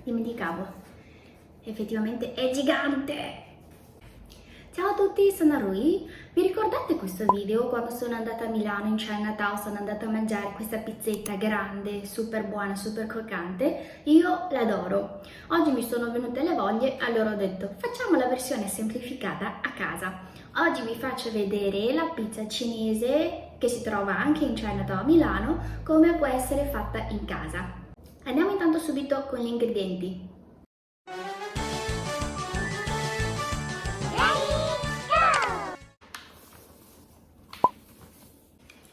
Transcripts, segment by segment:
dimenticavo, effettivamente è gigante! Ciao a tutti, sono Rui. Vi ricordate questo video quando sono andata a Milano in Chinatown, sono andata a mangiare questa pizzetta grande, super buona, super croccante? Io l'adoro. Oggi mi sono venute le voglie, allora ho detto facciamo la versione semplificata a casa. Oggi vi faccio vedere la pizza cinese che si trova anche in Chinatown a Milano, come può essere fatta in casa. Andiamo intanto subito con gli ingredienti.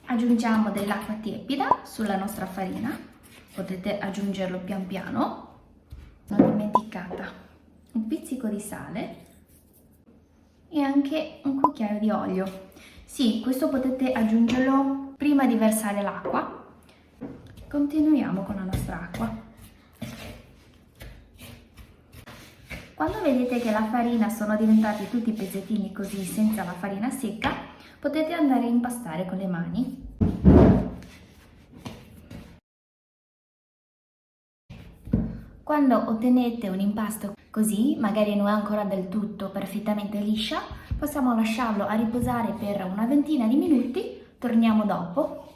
Aggiungiamo dell'acqua tiepida sulla nostra farina, potete aggiungerlo pian piano. Non dimenticata un pizzico di sale e anche un cucchiaio di olio. Sì, questo potete aggiungerlo prima di versare l'acqua. Continuiamo con la nostra acqua. Quando vedete che la farina sono diventati tutti pezzettini così senza la farina secca, potete andare a impastare con le mani. Quando ottenete un impasto così, magari non è ancora del tutto perfettamente liscia, possiamo lasciarlo a riposare per una ventina di minuti, torniamo dopo.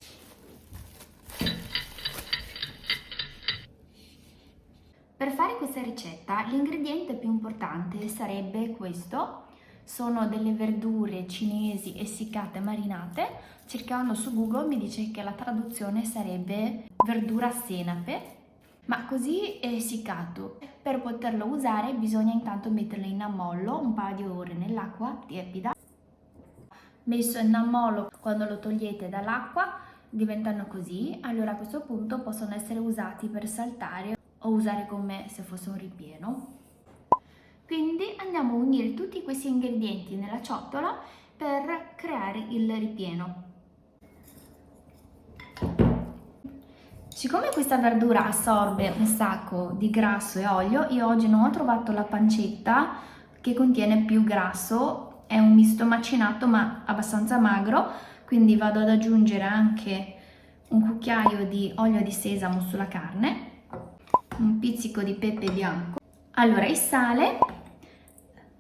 Per fare questa ricetta l'ingrediente più importante sarebbe questo. Sono delle verdure cinesi essiccate marinate. Cercando su Google mi dice che la traduzione sarebbe verdura senape, ma così è essiccato. Per poterlo usare bisogna intanto metterlo in ammollo un paio di ore nell'acqua tiepida. Messo in ammollo, quando lo togliete dall'acqua diventano così, allora a questo punto possono essere usati per saltare o usare come se fosse un ripieno. Quindi andiamo a unire tutti questi ingredienti nella ciotola per creare il ripieno. Siccome questa verdura assorbe un sacco di grasso e olio, io oggi non ho trovato la pancetta che contiene più grasso, è un misto macinato ma abbastanza magro, quindi vado ad aggiungere anche un cucchiaio di olio di sesamo sulla carne, un pizzico di pepe bianco. Allora il sale,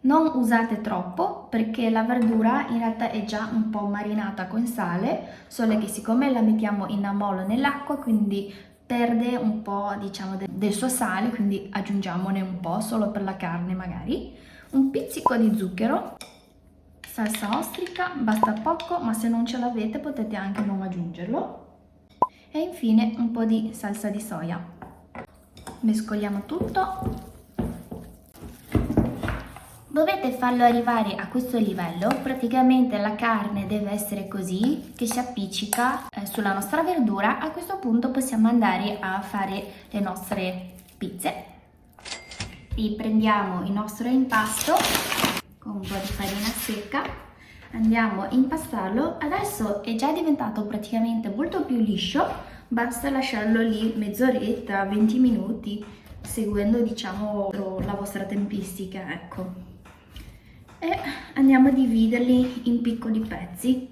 non usate troppo perché la verdura in realtà è già un po' marinata con sale, solo che siccome la mettiamo in ammollo nell'acqua quindi perde un po', diciamo, del suo sale, quindi aggiungiamone un po' solo per la carne magari. Un pizzico di zucchero, salsa ostrica, basta poco, ma se non ce l'avete potete anche non aggiungerlo. E infine un po' di salsa di soia. Mescoliamo tutto. Dovete farlo arrivare a questo livello, praticamente la carne deve essere così, che si appiccica sulla nostra verdura. A questo punto possiamo andare a fare le nostre pizze. Riprendiamo il nostro impasto con un po' di farina secca, andiamo a impastarlo. Adesso è già diventato praticamente molto più liscio, basta lasciarlo lì mezz'oretta, 20 minuti, seguendo diciamo la vostra tempistica, ecco. E andiamo a dividerli in piccoli pezzi.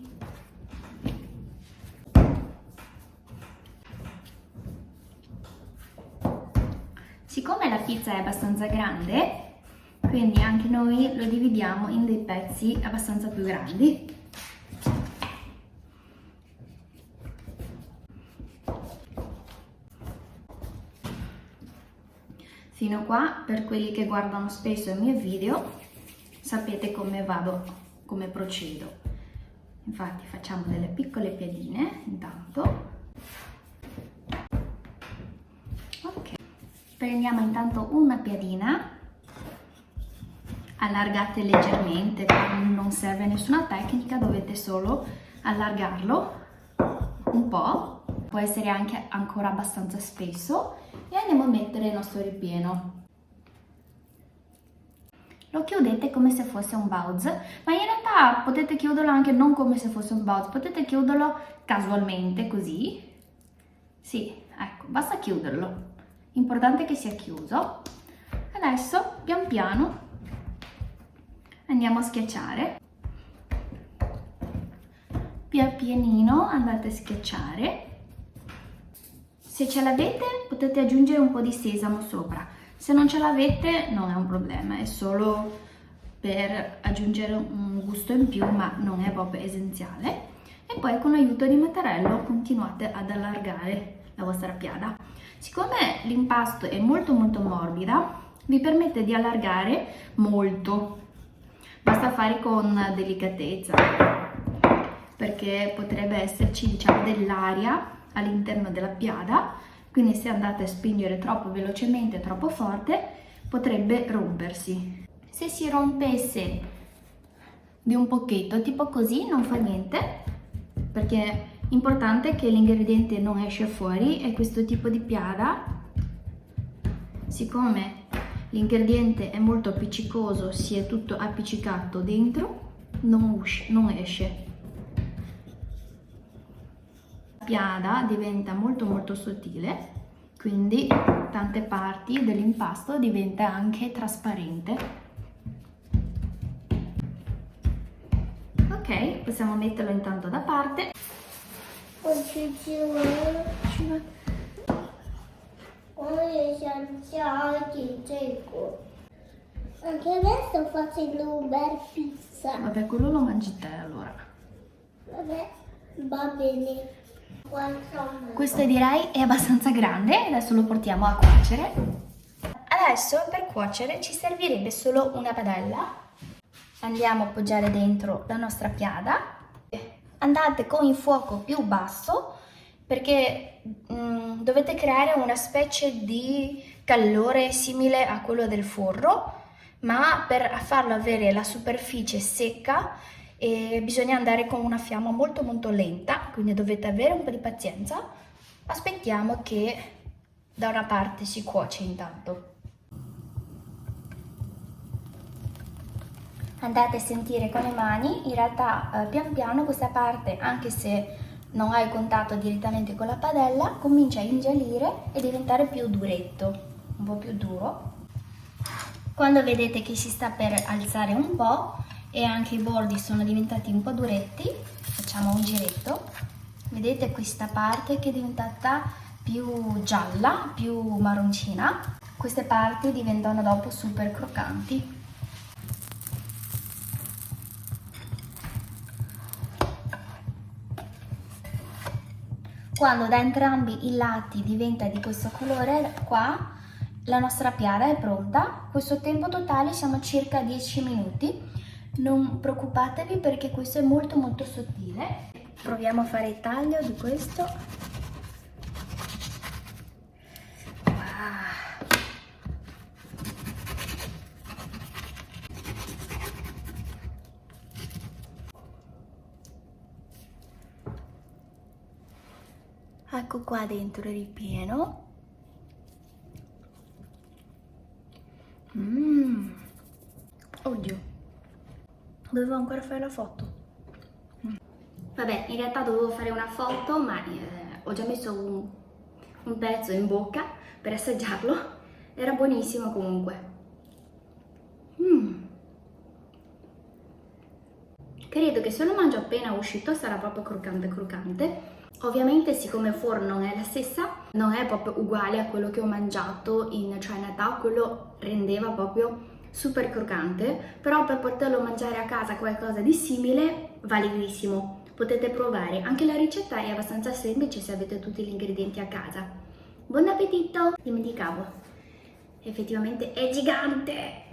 Siccome la pizza è abbastanza grande, quindi anche noi lo dividiamo in dei pezzi abbastanza più grandi. Fino qua, per quelli che guardano spesso i miei video, sapete come vado, come procedo. Infatti facciamo delle piccole piadine intanto. Ok, prendiamo intanto una piadina, allargate leggermente, non serve nessuna tecnica, dovete solo allargarlo un po', può essere anche ancora abbastanza spesso, e andiamo a mettere il nostro ripieno. Lo chiudete come se fosse un bauz, ma in realtà potete chiuderlo anche non come se fosse un bauz, potete chiuderlo casualmente così. Sì, ecco, basta chiuderlo. Importante che sia chiuso. Adesso pian piano andiamo a schiacciare. Pian pianino andate a schiacciare. Se ce l'avete potete aggiungere un po' di sesamo sopra. Se non ce l'avete non è un problema, è solo per aggiungere un gusto in più, ma non è proprio essenziale. E poi con l'aiuto di mattarello continuate ad allargare la vostra piada. Siccome l'impasto è molto morbida, vi permette di allargare molto. Basta fare con delicatezza, perché potrebbe esserci, diciamo, dell'aria all'interno della piada, quindi se andate a spingere troppo velocemente, troppo forte, potrebbe rompersi. Se si rompesse di un pochetto, tipo così, non fa niente, perché è importante che l'ingrediente non esce fuori e questo tipo di piada, siccome l'ingrediente è molto appiccicoso, si è tutto appiccicato dentro, non esce. La piada diventa molto sottile, quindi tante parti dell'impasto diventa anche trasparente. Ok, possiamo metterlo intanto da parte. Anche adesso sto facendo un bel pizza. Vabbè, quello lo mangi te allora. Vabbè, va bene. Questo direi è abbastanza grande, adesso lo portiamo a cuocere. Adesso per cuocere ci servirebbe solo una padella. Andiamo a appoggiare dentro la nostra piada. Andate con il fuoco più basso perché dovete creare una specie di calore simile a quello del forno, ma per farlo avere la superficie secca bisogna andare con una fiamma molto lenta, quindi dovete avere un po' di pazienza. Aspettiamo che da una parte si cuoce intanto. Andate a sentire con le mani, in realtà pian piano questa parte, anche se non hai contatto direttamente con la padella, comincia a ingiallire e diventare più duretto, un po' più duro. Quando vedete che si sta per alzare un po' e anche i bordi sono diventati un po' duretti, facciamo un giretto. Vedete questa parte che è diventata più gialla, più marroncina. Queste parti diventano dopo super croccanti. Quando da entrambi i lati diventa di questo colore qua, la nostra piada è pronta. Questo tempo totale siamo circa 10 minuti. Non preoccupatevi perché questo è molto sottile. Proviamo a fare il taglio di questo. Wow. Ecco qua dentro il ripieno. Oddio, dovevo ancora fare la foto. Vabbè, in realtà dovevo fare una foto, ma ho già messo un pezzo in bocca per assaggiarlo. Era buonissimo comunque. Credo che se lo mangio appena uscito sarà proprio croccante. Ovviamente, siccome il forno non è la stessa, non è proprio uguale a quello che ho mangiato in Chinatown, quello rendeva proprio super croccante, però per poterlo mangiare a casa qualcosa di simile, validissimo. Potete provare, anche la ricetta è abbastanza semplice se avete tutti gli ingredienti a casa. Buon appetito! Dimenticavo, effettivamente è gigante!